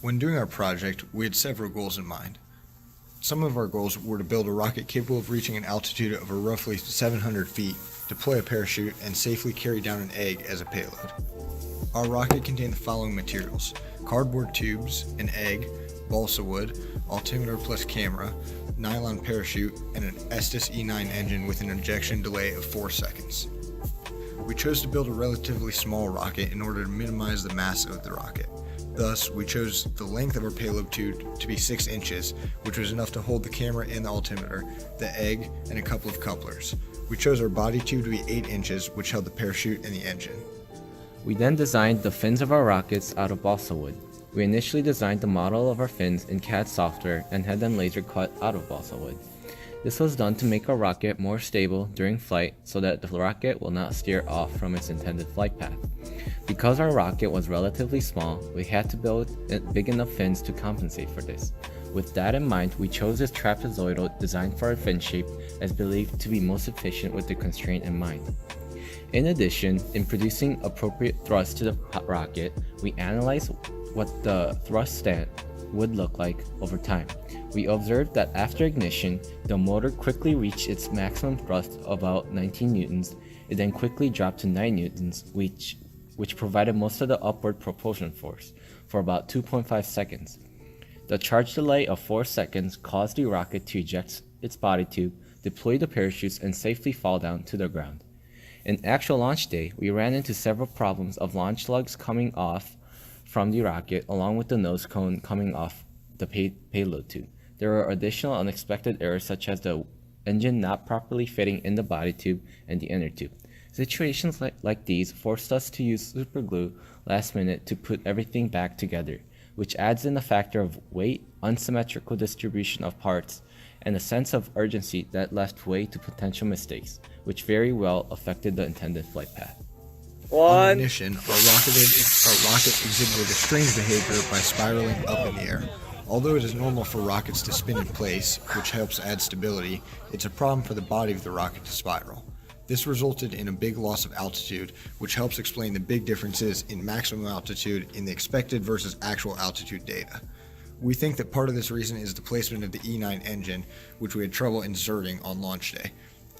When doing our project, we had several goals in mind. Some of our goals were to build a rocket capable of reaching an altitude of roughly 700 feet, deploy a parachute, and safely carry down an egg as a payload. Our rocket contained the following materials: cardboard tubes, an egg, balsa wood, altimeter plus camera, nylon parachute, and an Estes E9 engine with an ejection delay of 4 seconds. We chose to build a relatively small rocket in order to minimize the mass of the rocket. Thus, we chose the length of our payload tube to be 6 inches, which was enough to hold the camera and the altimeter, the egg, and a couple of couplers. We chose our body tube to be 8 inches, which held the parachute and the engine. We then designed the fins of our rockets out of balsa wood. We initially designed the model of our fins in CAD software and had them laser cut out of balsa wood. This was done to make our rocket more stable during flight so that the rocket will not steer off from its intended flight path. Because our rocket was relatively small, we had to build big enough fins to compensate for this. With that in mind, we chose this trapezoidal design for our fin shape as believed to be most efficient with the constraint in mind. In addition, in producing appropriate thrust to the rocket, we analyzed what the thrust stand would look like over time. We observed that after ignition, the motor quickly reached its maximum thrust of about 19 newtons. It then quickly dropped to 9 newtons, which provided most of the upward propulsion force for about 2.5 seconds. The charge delay of 4 seconds caused the rocket to eject its body tube, deploy the parachutes, and safely fall down to the ground. In actual launch day, we ran into several problems of launch lugs coming off from the rocket along with the nose cone coming off the payload tube. There were additional unexpected errors such as the engine not properly fitting in the body tube and the inner tube. Situations like these forced us to use super glue last minute to put everything back together, which adds in the factor of weight, unsymmetrical distribution of parts, and a sense of urgency that left way to potential mistakes, which very well affected the intended flight path. On ignition, our rocket exhibited a strange behavior by spiraling up in the air. Although it is normal for rockets to spin in place, which helps add stability, it's a problem for the body of the rocket to spiral. This resulted in a big loss of altitude, which helps explain the big differences in maximum altitude in the expected versus actual altitude data. We think that part of this reason is the placement of the E9 engine, which we had trouble inserting on launch day.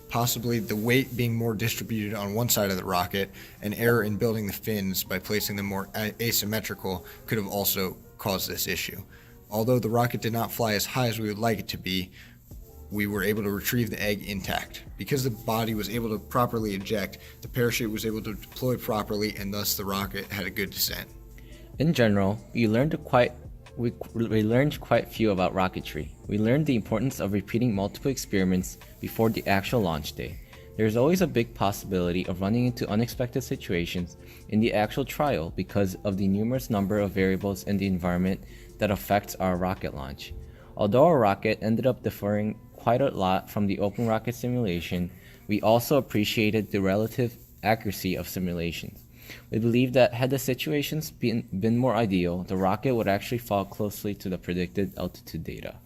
Possibly the weight being more distributed on one side of the rocket, an error in building the fins by placing them more asymmetrical could have also caused this issue. Although the rocket did not fly as high as we would like it to be, we were able to retrieve the egg intact. Because the body was able to properly eject, the parachute was able to deploy properly, and thus the rocket had a good descent. In general, we learned quite few about rocketry. We learned the importance of repeating multiple experiments before the actual launch day. There is always a big possibility of running into unexpected situations in the actual trial because of the numerous number of variables in the environment that affects our rocket launch. Although our rocket ended up differing quite a lot from the open rocket simulation, we also appreciated the relative accuracy of simulations. We believe that had the situations been more ideal, the rocket would actually fall closely to the predicted altitude data.